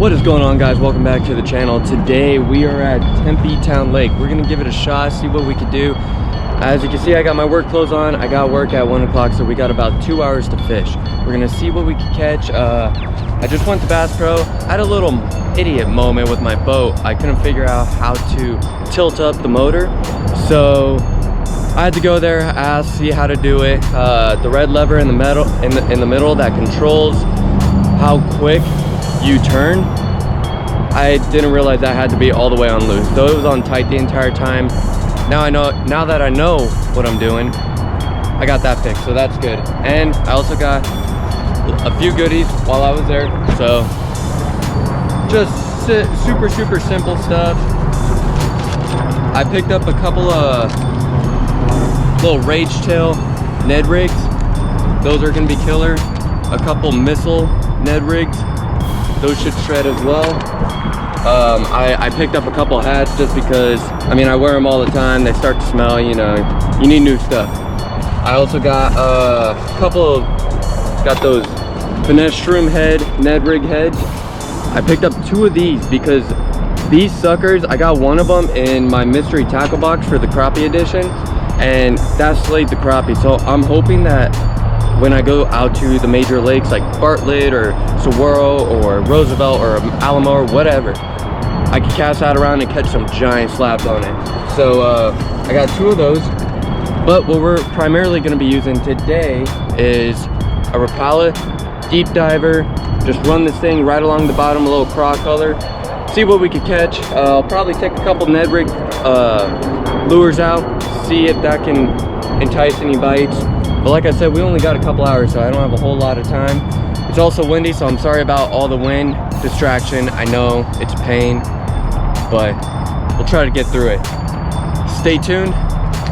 What is going on, guys? Welcome back to the channel. Today we are at Tempe Town Lake. We're gonna give it a shot, see what we could do. As you can see, I got my work clothes on. I got work at 1 o'clock, so we got about 2 hours to fish. We're gonna see what we can catch. I just went to Bass Pro. I had a little idiot moment with my boat. I couldn't figure out how to tilt up the motor, so I had to go there, ask, see how to do it. The red lever in the middle that controls how quick you turn, I didn't realize that had to be all the way on loose, so it was on tight the entire time. Now that I know what I'm doing, I got that fixed, so that's good. And I also got a few goodies while I was there, so just super simple stuff. I picked up a couple of little Rage Tail Ned rigs. Those are gonna be killer. A couple missile Ned rigs, those should shred as well. I picked up a couple hats just because, I mean, I wear them all the time. They start to smell, you know, you need new stuff. I also got got those finesse shroom head Ned rig heads. I picked up 2 of these because these suckers, I got one of them in my mystery tackle box for the crappie edition, and that slayed the crappie. So I'm hoping that when I go out to the major lakes like Bartlett or Saguaro or Roosevelt or Alamo or whatever, I can cast that around and catch some giant slabs on it. So I got 2 of those, but what we're primarily going to be using today is a Rapala deep diver. Just run this thing right along the bottom, a little craw color, see what we could catch. I'll probably take a couple Ned rig lures out, see if that can entice any bites. But like I said, we only got a couple hours, so I don't have a whole lot of time. It's also windy, so I'm sorry about all the wind distraction. I know it's a pain, but we'll try to get through it. Stay tuned.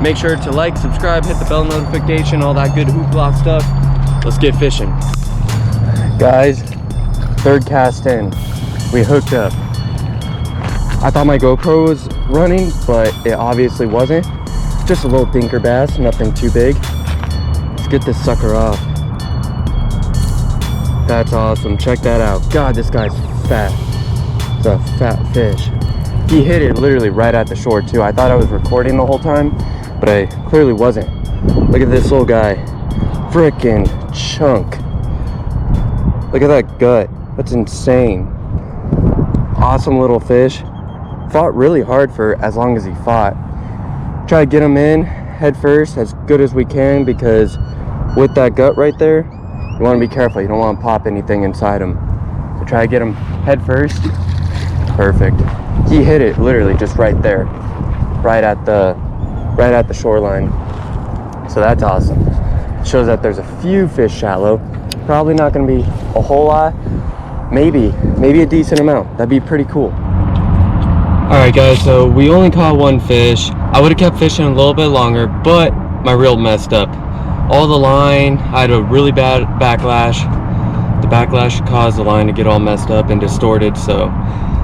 Make sure to like, subscribe, hit the bell notification, all that good hoopla stuff. Let's get fishing. Guys, 3rd cast in. We hooked up. I thought my GoPro was running, but it obviously wasn't. Just a little dinker bass, nothing too big. Get this sucker off. That's awesome. Check that out. God, this guy's fat. It's a fat fish. He hit it literally right at the shore too. I thought I was recording the whole time, but I clearly wasn't. Look at this little guy. Frickin' chunk. Look at that gut. That's insane. Awesome little fish. Fought really hard for as long as he fought. Try to get him in head first as good as we can, because with that gut right there, you want to be careful. You don't want to pop anything inside him. So try to get him head first. Perfect. He hit it literally just right there, right at the shoreline. So that's awesome. Shows that there's a few fish shallow. Probably not going to be a whole lot. Maybe a decent amount. That'd be pretty cool. All right, guys. So we only caught 1 fish. I would have kept fishing a little bit longer, but my reel messed up. All the line, I had a really bad backlash. The backlash caused the line to get all messed up and distorted, so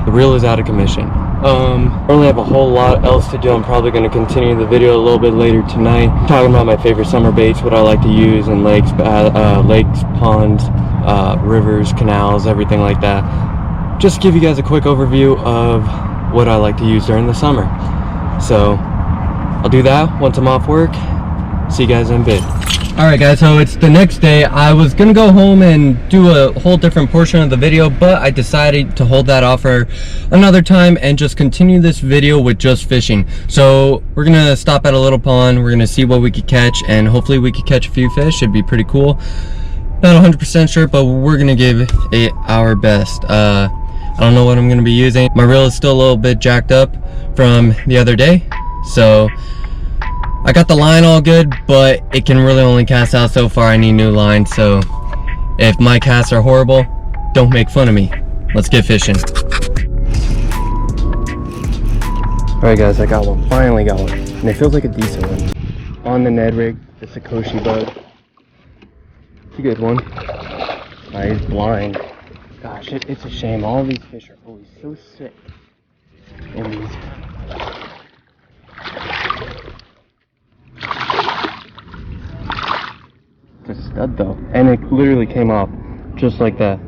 the reel is out of commission. I don't have a whole lot else to do. I'm probably going to continue the video a little bit later tonight, talking about my favorite summer baits, what I like to use in lakes, ponds, rivers, canals, everything like that. Just give you guys a quick overview of what I like to use during the summer. So I'll do that once I'm off work. See you guys in a bit. All right, guys, so it's the next day. I was gonna go home and do a whole different portion of the video, but I decided to hold that off for another time and just continue this video with just fishing. So we're gonna stop at a little pond. We're gonna see what we could catch, and hopefully we could catch a few fish. It'd be pretty cool. Not 100% sure, but we're gonna give it our best. I don't know what I'm gonna be using. My reel is still a little bit jacked up from the other day, so I got the line all good, but it can really only cast out so far. I need new line, so if my casts are horrible, don't make fun of me. Let's get fishing. All right, guys, I got one. Finally got one, and it feels like a decent one. On the Ned rig, the Sakoshi bug. It's a good one. He's blind. Gosh, it's a shame. All these fish are always so sick in these. It's a stud though, and it literally came off just like that.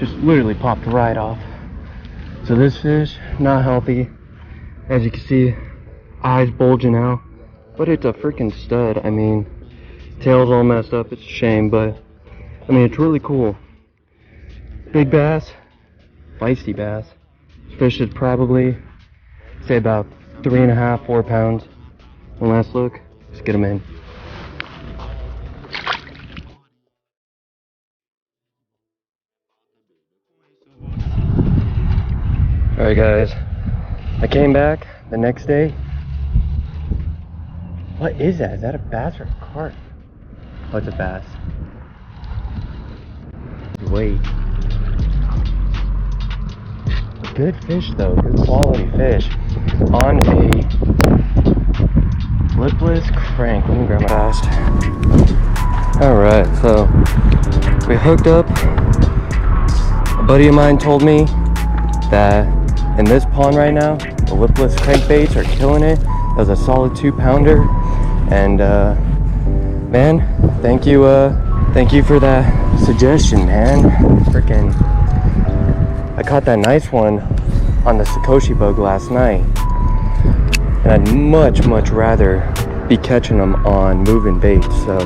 just literally popped right off. So this fish, not healthy. As you can see, eyes bulging out. But it's a freaking stud. I mean, tail's all messed up. It's a shame, but I mean, it's really cool. Big bass, feisty bass. This fish is probably, say, about 3.5, 4 pounds. One last look. Let's get him in. Alright guys, I came back the next day. What is that? Is that a bass or a carp? Oh, it's a bass. Wait. Good fish though, good quality fish. On a lipless crank. Let me grab my fast. Alright, so we hooked up. A buddy of mine told me that in this pond right now, the lipless crankbaits are killing it. That was a solid 2-pounder. And man, thank you for that suggestion, man. Freaking, I caught that nice one on the Sakoshi bug last night, and I'd much rather be catching them on moving baits. So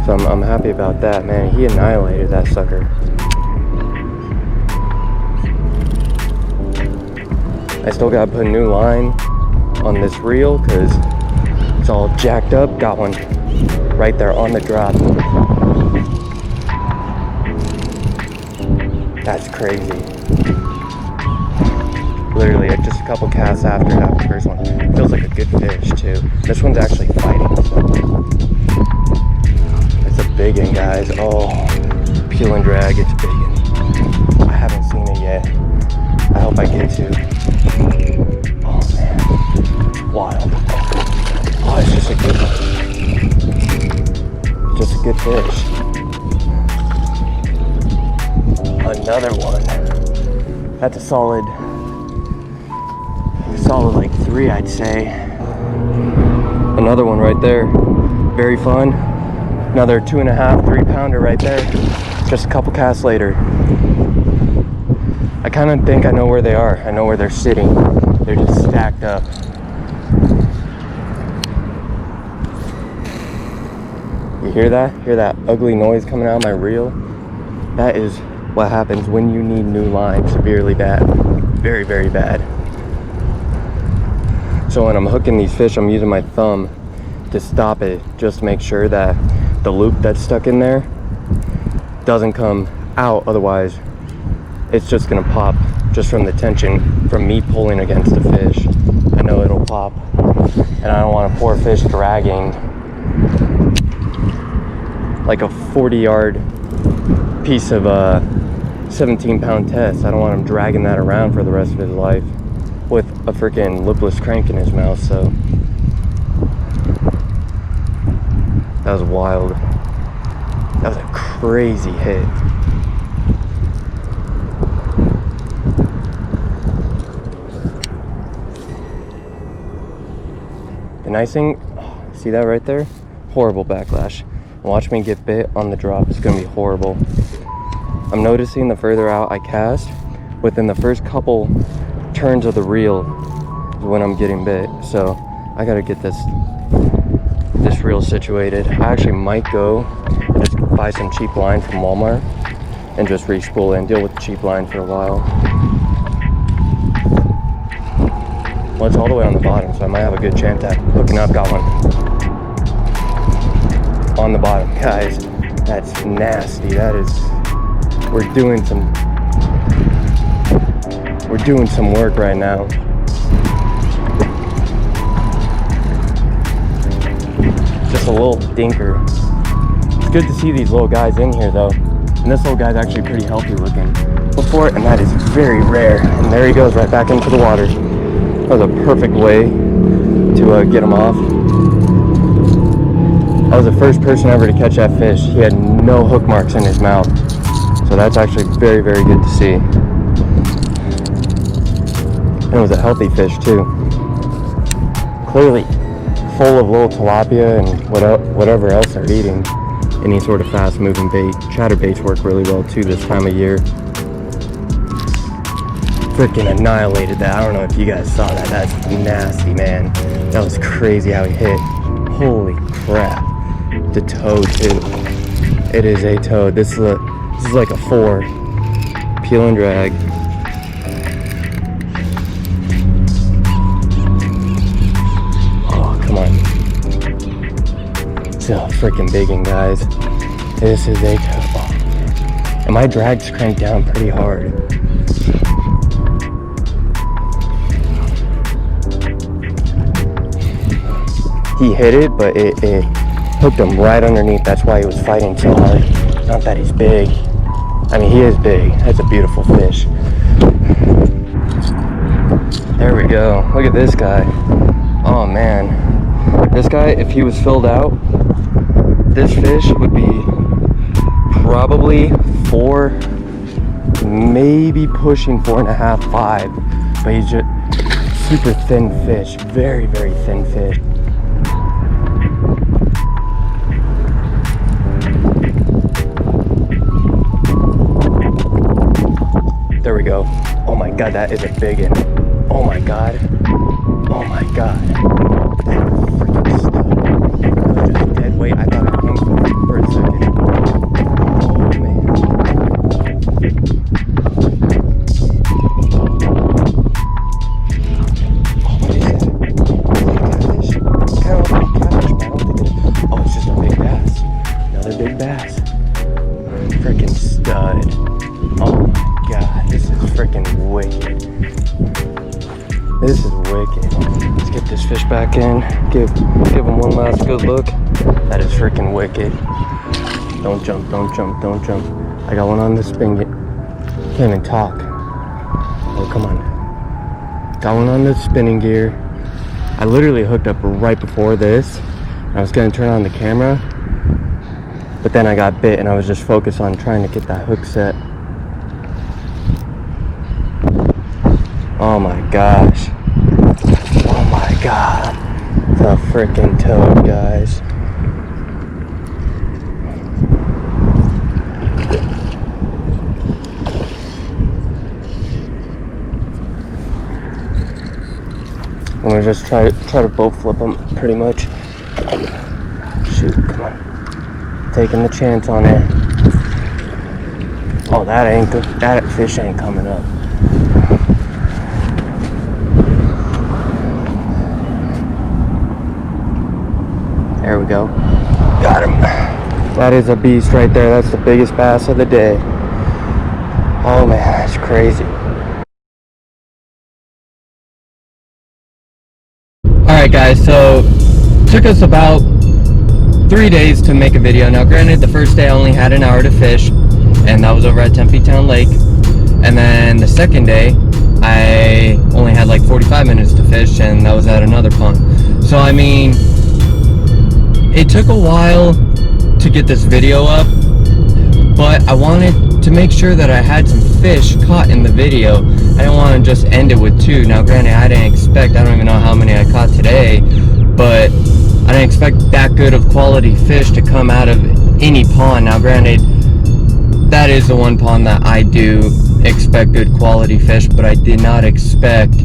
I'm happy about that, man. He annihilated that sucker. I still gotta put a new line on this reel because it's all jacked up. Got one right there on the drop. That's crazy. Literally, just a couple casts after that first one. Feels like a good fish too. This one's actually fighting. So. It's a big one, guys. Oh, peel and drag. It's a big one. I haven't seen it yet. I hope I get to. Oh man, it's wild. Oh, it's just a good one. Just a good fish. Another one. That's a solid like 3, I'd say. Another one right there. Very fun. Another 2.5, 3-pounder right there. Just a couple casts later. I kind of think I know where they are. I know where they're sitting. They're just stacked up. You hear that? Hear that ugly noise coming out of my reel? That is what happens when you need new line severely bad. Very, very bad. So when I'm hooking these fish, I'm using my thumb to stop it, just to make sure that the loop that's stuck in there doesn't come out. Otherwise, it's just gonna pop just from the tension from me pulling against the fish. I know it'll pop, and I don't want a poor fish dragging like a 40-yard piece of 17-pound test. I don't want him dragging that around for the rest of his life with a freaking lipless crank in his mouth. So that was wild. That was a crazy hit. The nice thing, see that right there? Horrible backlash. Watch me get bit on the drop. It's gonna be horrible. I'm noticing the further out I cast, within the first couple turns of the reel is when I'm getting bit. So I gotta get this reel situated. I actually might go and just buy some cheap line from Walmart and just re-spool it and deal with the cheap line for a while. Well, it's all the way on the bottom, so I might have a good chance at hooking up. Got one on the bottom. Guys, that's nasty. That is, we're doing some work right now. Just a little dinker. It's good to see these little guys in here though. And this little guy's actually pretty healthy looking before it, and that is very rare. And there he goes right back into the water. That was a perfect way to get him off. I was the first person ever to catch that fish. He had no hook marks in his mouth. So that's actually very, very good to see. And it was a healthy fish too. Clearly full of little tilapia and whatever else they're eating any sort of fast moving bait. Chatterbaits work really well too this time of year. Freaking annihilated that. I don't know if you guys saw that. That's nasty, man. That was crazy how he hit. Holy crap. The toad too. It is a toad. This is like a 4. Peel and drag. Oh, come on. It's a freaking big one, guys. This is a toad. Oh. And my drag's cranked down pretty hard. He hit it, but it hooked him right underneath. That's why he was fighting so hard. Not that he's big. I mean, he is big. That's a beautiful fish. There we go. Look at this guy. Oh man. This guy, if he was filled out, this fish would be probably 4, maybe pushing 4.5, 5. But he's just super thin fish. Very, very thin fish. There we go. Oh my god, that is a big one. Oh my god. Oh my god. Freaking stud. That was just dead weight. I thought it hung for a second. Oh man. Oh, what is it? Catfish? Kind of like catfish, but I don't think it's... Oh, it's just a big bass. Another big bass. Freaking stud. Oh my god, this is freaking wicked. This is wicked. Let's get this fish back in. Give him one last good look. That is freaking wicked. Don't jump, don't jump, don't jump. I got one on the spin. Can't even talk. Oh, come on. Got one on the spinning gear. I literally hooked up right before this. I was gonna turn on the camera, but then I got bit and I was just focused on trying to get that hook set. Oh my gosh. Oh my god. The freaking toad, guys. I'm gonna just try to boat flip them pretty much. Shoot, come on. Taking the chance on it. Oh, that ain't good. That fish ain't coming up. There we go. Got him. That is a beast right there. That's the biggest bass of the day. Oh man, that's crazy. Alright guys, so took us about 3 days to make a video. Now granted, the first day I only had an hour to fish, and that was over at Tempe Town Lake. And then the second day, I only had like 45 minutes to fish, and that was at another pond. So I mean, it took a while to get this video up, but I wanted to make sure that I had some fish caught in the video. I didn't want to just end it with 2. Now granted, I don't even know how many I caught today, but I didn't expect that good of quality fish to come out of any pond. Now granted, that is the one pond that I do expect good quality fish, but I did not expect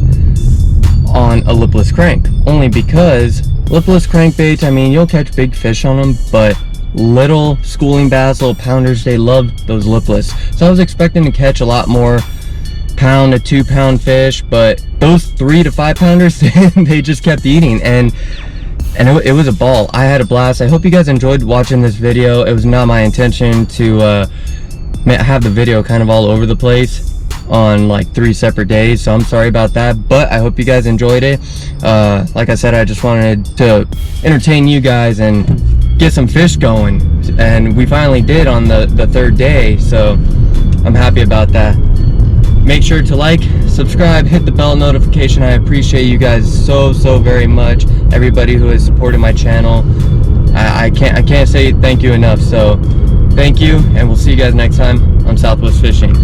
on a lipless crank, only because lipless crankbaits, I mean, you'll catch big fish on them, but little schooling bass, little pounders, they love those lipless. So I was expecting to catch a lot more pound to 2 pound fish, but those 3 to 5 pounders, they just kept eating, and it was a ball. I had a blast. I hope you guys enjoyed watching this video. It was not my intention to have the video kind of all over the place on like 3 separate days, so I'm sorry about that, but I hope you guys enjoyed it. Like I said, I just wanted to entertain you guys and get some fish going, and we finally did on the 3rd day, so I'm happy about that. Make sure to like, subscribe, hit the bell notification. I appreciate you guys so very much. Everybody who has supported my channel, I can't say thank you enough. So thank you, and we'll see you guys next time on Southwest Fishing.